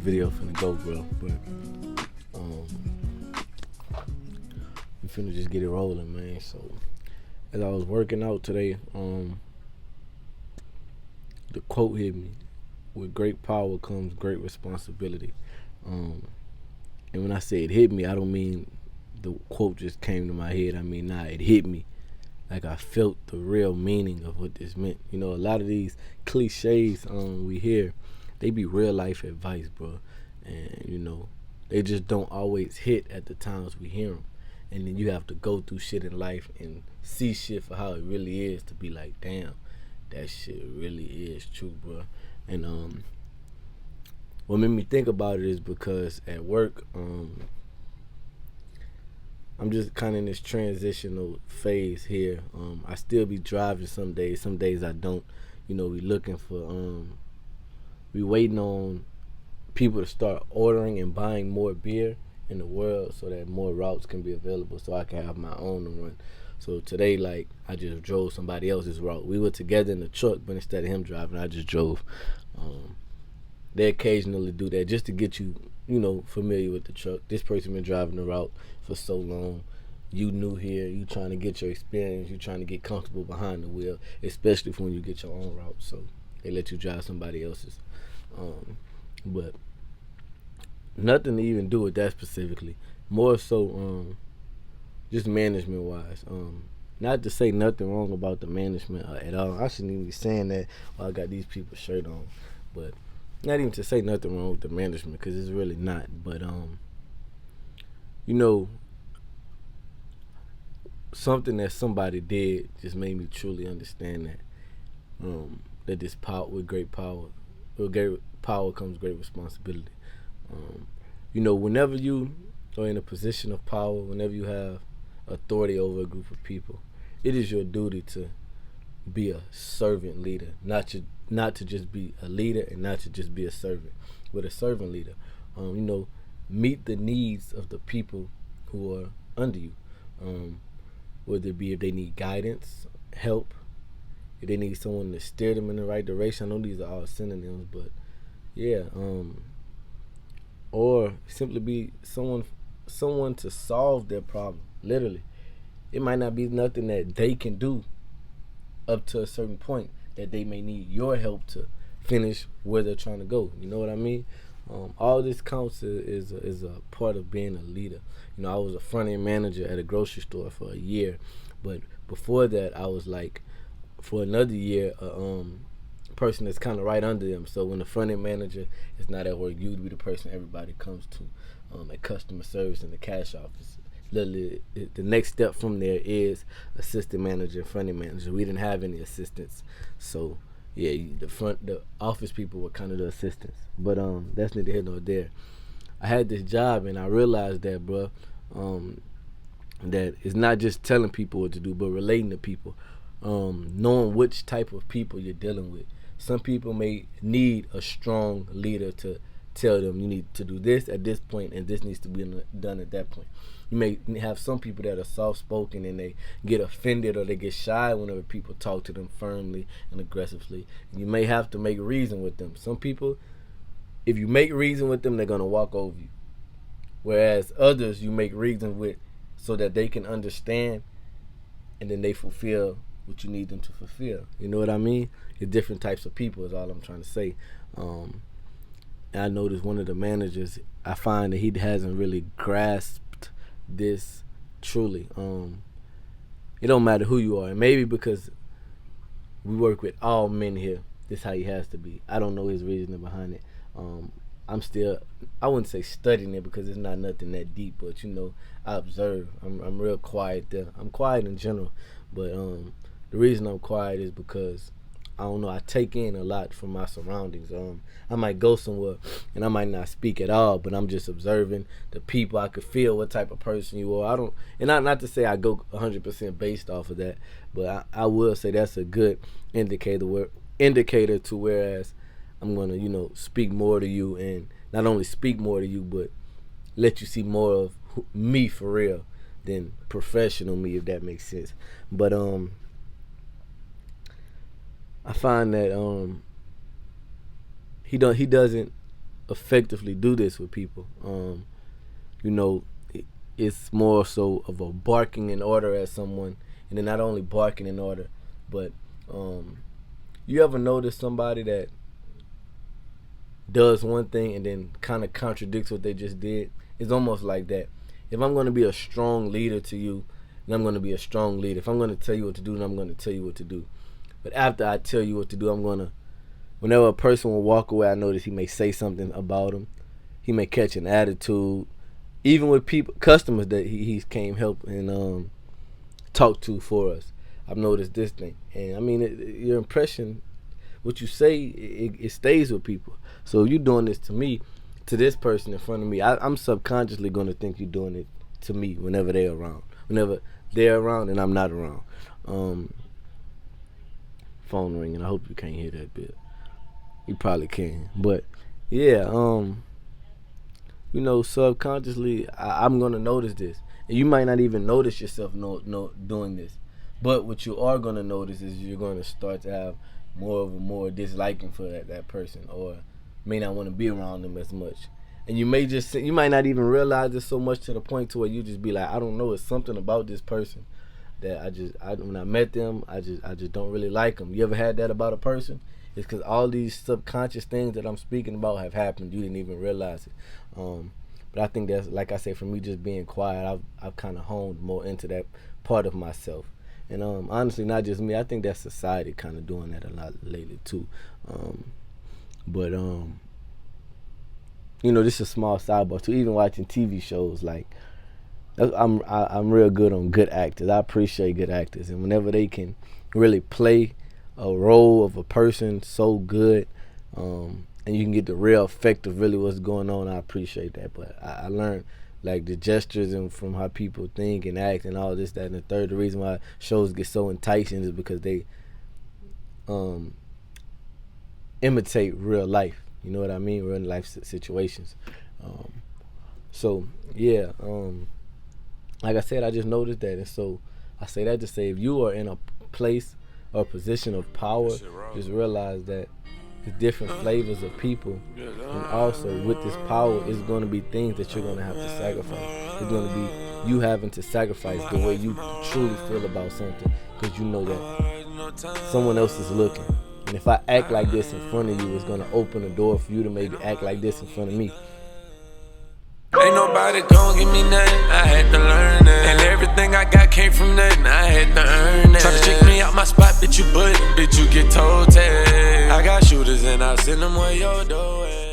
video finna go, bro. But we finna just get it rolling, man. So as I was working out today, the quote hit me: "With great power comes great responsibility." And when I say it hit me, I don't mean the quote just came to my head. I mean, it hit me. Like, I felt the real meaning of what this meant. You know, a lot of these cliches we hear, they be real life advice, bro. And, you know, they just don't always hit at the times we hear them. And then you have to go through shit in life and see shit for how it really is to be like, damn, that shit really is true, bro. And what made me think about it is because at work, I'm just kind of in this transitional phase here. I still be driving some days I don't. You know, we looking for, we waiting on people to start ordering and buying more beer in the world so that more routes can be available so I can have my own to run. So today, like, I just drove somebody else's route. We were together in the truck, but instead of him driving, I just drove. They occasionally do that just to get you, you know, familiar with the truck. This person been driving the route for so long. You new here, you trying to get your experience, you trying to get comfortable behind the wheel, especially when you get your own route. So they let you drive somebody else's. But nothing to even do with that specifically. More so, just management wise. Not to say nothing wrong about the management at all. I shouldn't even be saying that while I got these people's shirt on. But not even to say nothing wrong with the management, because it's really not. But you know, something that somebody did just made me truly understand that that this power, with great power comes great responsibility. You know, whenever you are in a position of power, whenever you have authority over a group of people, it is your duty to be a servant leader, not to just be a leader and not to just be a servant, but a servant leader. You know, meet the needs of the people who are under you, whether it be if they need guidance, help, if they need someone to steer them in the right direction. I know these are all synonyms, but yeah, or simply be someone to solve their problem. Literally, it might not be nothing that they can do up to a certain point that they may need your help to finish where they're trying to go. You know what I mean? All this counts is a part of being a leader. You know, I was a front end manager at a grocery store for a year, but before that, I was like, for another year, a person that's kind of right under them. So when the front end manager is not at work, you'd be the person everybody comes to at customer service in the cash office. Literally, the next step from there is assistant manager, front end manager. We didn't have any assistants, so yeah, the office people were kind of the assistants. But that's neither here nor there. I had this job and I realized that, bro, that it's not just telling people what to do, but relating to people, knowing which type of people you're dealing with. Some people may need a strong leader to tell them you need to do this at this point and this needs to be done at that point. You may have some people that are soft-spoken and they get offended or they get shy whenever people talk to them firmly and aggressively. You may have to make reason with them. Some people, if you make reason with them, they're going to walk over you. Whereas others, you make reason with so that they can understand and then they fulfill what you need them to fulfill. You know what I mean? It's different types of people is all I'm trying to say. And I noticed one of the managers, I find that he hasn't really grasped this truly. It don't matter who you are. And maybe because we work with all men here, this is how he has to be. I don't know his reasoning behind it. I'm still, I wouldn't say studying it because it's not nothing that deep, but you know, I observe. I'm real quiet there. I'm quiet in general, but the reason I'm quiet is because I don't know, I take in a lot from my surroundings. I might go somewhere and I might not speak at all, but I'm just observing the people. I could feel what type of person you are. I don't, and not to say I go 100% based off of that, but I will say that's a good indicator to whereas I'm gonna, you know, speak more to you, and not only speak more to you, but let you see more of me for real than professional me, if that makes sense. But I find that he doesn't effectively do this with people. You know, it's more so of a barking in order at someone, and then not only barking in order, but you ever notice somebody that does one thing and then kind of contradicts what they just did? It's almost like that. If I'm going to be a strong leader to you, then I'm going to be a strong leader. If I'm going to tell you what to do, then I'm going to tell you what to do. But after I tell you what to do, I'm going to, whenever a person will walk away, I notice he may say something about him. He may catch an attitude. Even with people, customers that he came help and talk to for us, I've noticed this thing. And I mean, your impression, what you say, it stays with people. So you're doing this to me, to this person in front of me, I'm subconsciously going to think you're doing it to me whenever they're around. Whenever they're around and I'm not around. Phone ringing. I hope you can't hear that bit. You probably can. But yeah, you know, subconsciously I'm going to notice this. And you might not even notice yourself doing this. But what you are going to notice is you're going to start to have more disliking for that person, or may not want to be around them as much. And you might not even realize it so much to the point to where you just be like, I don't know, it's something about this person that when I met them, I just don't really like them. You ever had that about a person? It's because all these subconscious things that I'm speaking about have happened. You didn't even realize it. But I think that's, like I say, for me just being quiet, I've kind of honed more into that part of myself. And honestly, not just me. I think that society kind of doing that a lot lately too. But you know, this is a small sidebar too. Even watching TV shows, like I'm real good on good actors. I appreciate good actors, and whenever they can really play a role of a person so good, and you can get the real effect of really what's going on, I appreciate that. But I learned like the gestures and from how people think and act and all this, that, and the third. The reason why shows get so enticing is because they imitate real life. You know what I mean? Real life situations. So yeah, like I said, I just noticed that, and so I say that to say, if you are in a place or position of power, just realize that there's different flavors of people, and also with this power, it's going to be things that you're going to have to sacrifice. It's going to be you having to sacrifice the way you truly feel about something, because you know that someone else is looking. And if I act like this in front of you, it's going to open the door for you to maybe act like this in front of me. Ain't nobody gon' give me nothing, I had to learn that. And everything I got came from nothing, I had to earn that. Tryna check me out my spot, bitch, you button, bitch, you get told tag. I got shooters and I send them where your door at.